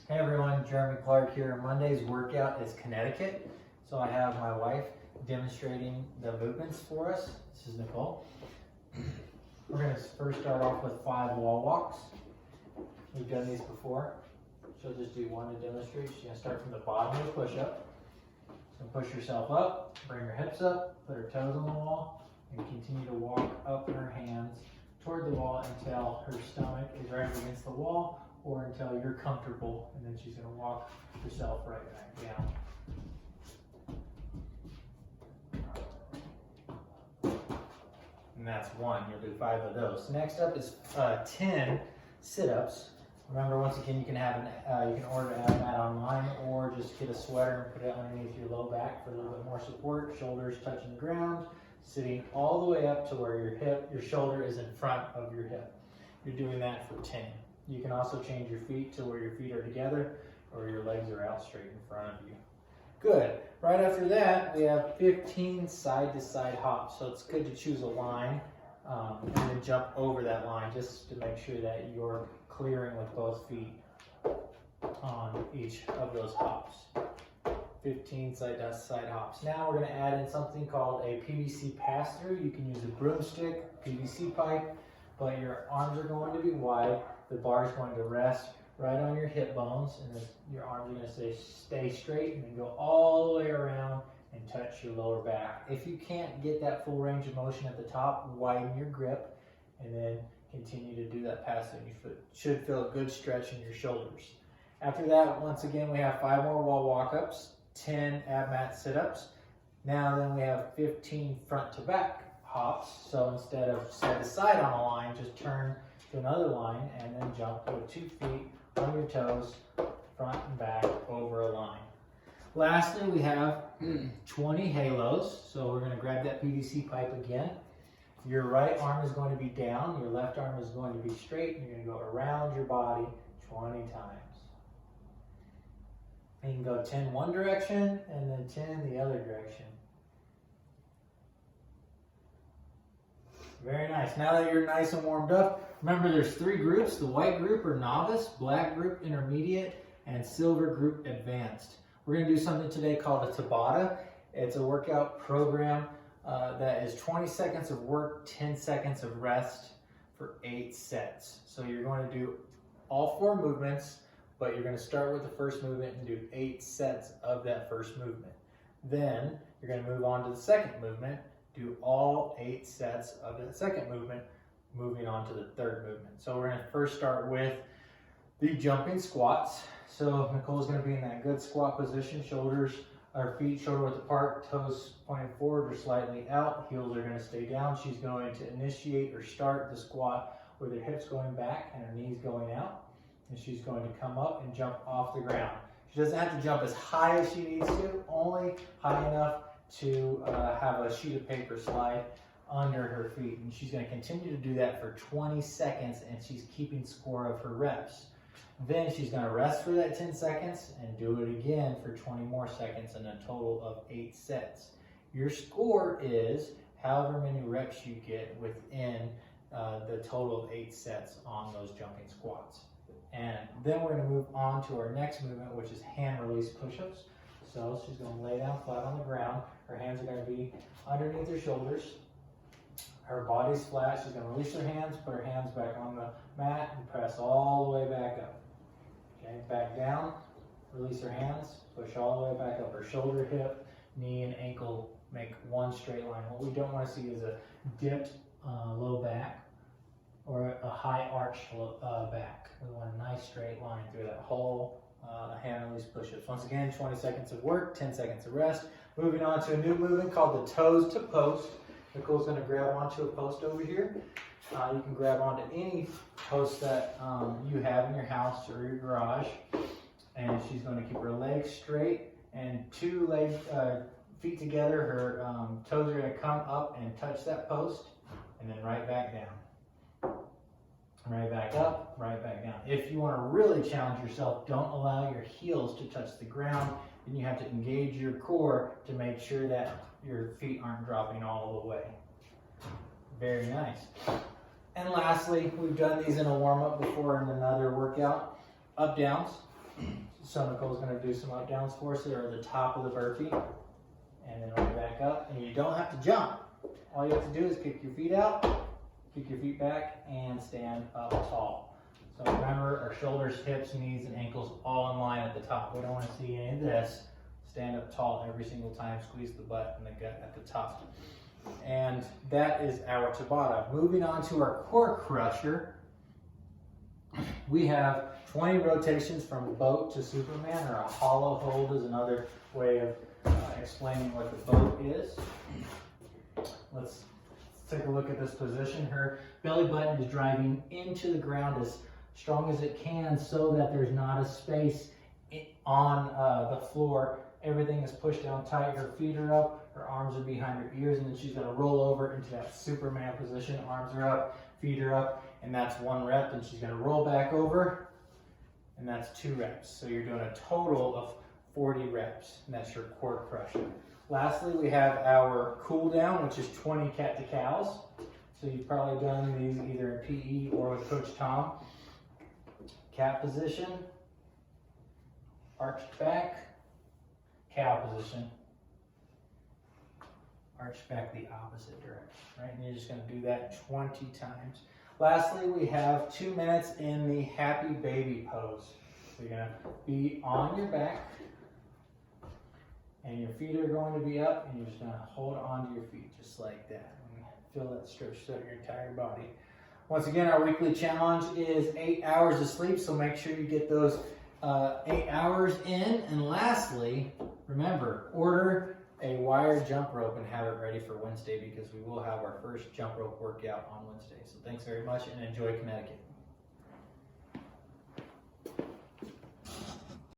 Hey everyone, Jeremy Clark here. Monday's workout is Connecticut. So I have my wife demonstrating the movements for us. This is Nicole. We're going to first start off with 5 wall walks. We've done these before. She'll just do one to demonstrate. She's going to start from the bottom of the push-up. So push yourself up, bring her hips up, put her toes on the wall, and continue to walk up her hands toward the wall until her stomach is right up against the wall, or until you're comfortable, and then she's going to walk herself right back down. And that's 1. You'll do 5 of those. Next up is 10 sit-ups. Remember, once again, you can have you can order an mat online, or just get a sweater and put it underneath your low back for a little bit more support. Shoulders touching the ground, sitting all the way up to where your shoulder is in front of your hip. You're doing that for 10. You can also change your feet to where your feet are together or your legs are out straight in front of you. Good. Right after that, we have 15 side-to-side hops. So it's good to choose a line and then jump over that line just to make sure that you're clearing with both feet on each of those hops. 15 side-to-side hops. Now we're going to add in something called a PVC pass-through. You can use a broomstick, PVC pipe, but your arms are going to be wide. The bar is going to rest right on your hip bones, and then your arms are going to stay straight and then go all the way around and touch your lower back. If you can't get that full range of motion at the top, widen your grip and then continue to do that pass-through. You should feel a good stretch in your shoulders. After that, once again, we have 5 more wall walk-ups, 10 ab mat sit-ups. Now then we have 15 front to back hops. So instead of side to side on a line, just turn to another line and then jump with 2 feet on your toes, front and back over a line. Lastly, we have 20 halos. So we're going to grab that PVC pipe again. Your right arm is going to be down, your left arm is going to be straight, and you're going to go around your body 20 times. And you can go 10 one direction and then 10 the other direction. Very nice. Now that you're nice and warmed up, remember there's 3 groups. The white group or novice, black group intermediate, and silver group advanced. We're going to do something today called a Tabata. It's a workout program that is 20 seconds of work, 10 seconds of rest for 8 sets. So you're going to do all 4 movements, but you're going to start with the first movement and do 8 sets of that first movement. Then you're going to move on to the second movement, do all 8 sets of that second movement, moving on to the third movement. So we're going to first start with the jumping squats. So Nicole's going to be in that good squat position, feet shoulder width apart, toes pointing forward or slightly out, heels are going to stay down. She's going to initiate or start the squat with her hips going back and her knees going out. And she's going to come up and jump off the ground. She doesn't have to jump as high as she needs to, only high enough to have a sheet of paper slide under her feet. And she's going to continue to do that for 20 seconds, and she's keeping score of her reps. Then she's going to rest for that 10 seconds and do it again for 20 more seconds in a total of 8 sets. Your score is however many reps you get within the total of 8 sets on those jumping squats. And then we're going to move on to our next movement, which is hand release push-ups. So she's going to lay down flat on the ground. Her hands are going to be underneath her shoulders. Her body's flat. She's going to release her hands, put her hands back on the mat, and press all the way back up. Okay, back down, release her hands, push all the way back up. Her shoulder, hip, knee, and ankle make one straight line. What we don't want to see is a dipped low back or a high arch back. We want a nice straight line through that whole hand release push-ups. Once again, 20 seconds of work, 10 seconds of rest. Moving on to a new movement called the toes to post. Nicole's going to grab onto a post over here. You can grab onto any post that you have in your house or your garage. And she's going to keep her legs straight and 2 feet together. Her toes are going to come up and touch that post, and then right back down. Right back up, right back down. If you want to really challenge yourself, don't allow your heels to touch the ground. Then you have to engage your core to make sure that your feet aren't dropping all the way. Very nice. And lastly, we've done these in a warm-up before in another workout. Up downs. So Nicole's going to do some up downs for us that are the top of the burpee. And then right back up. And you don't have to jump. All you have to do is kick your feet out, kick your feet back, and stand up tall. So remember, our shoulders, hips, knees, and ankles all in line at the top. We don't want to see any of this. Stand up tall every single time. Squeeze the butt and the gut at the top. And that is our Tabata. Moving on to our core crusher. We have 20 rotations from boat to Superman, or a hollow hold is another way of explaining what the boat is. Let's take a look at this position. Her belly button is driving into the ground as strong as it can so that there's not a space on the floor. Everything is pushed down tight. Her feet are up, her arms are behind her ears, and then she's going to roll over into that Superman position. Arms are up, feet are up, and that's 1 rep. And she's going to roll back over, and that's 2 reps. So you're doing a total of 40 reps, and that's your core crusher. Lastly, we have our cool down, which is 20 cat to cows. So you've probably done these either in PE or with Coach Tom. Cat position, arched back, cow position, arched back the opposite direction, right? And you're just going to do that 20 times. Lastly, we have 2 minutes in the happy baby pose. So you're going to be on your back, and your feet are going to be up, and you're just going to hold onto your feet just like that. And feel that stretch throughout your entire body. Once again, our weekly challenge is 8 hours of sleep, so make sure you get those 8 hours in. And lastly, remember, order a wired jump rope and have it ready for Wednesday, because we will have our first jump rope workout on Wednesday. So thanks very much, and enjoy Connecticut.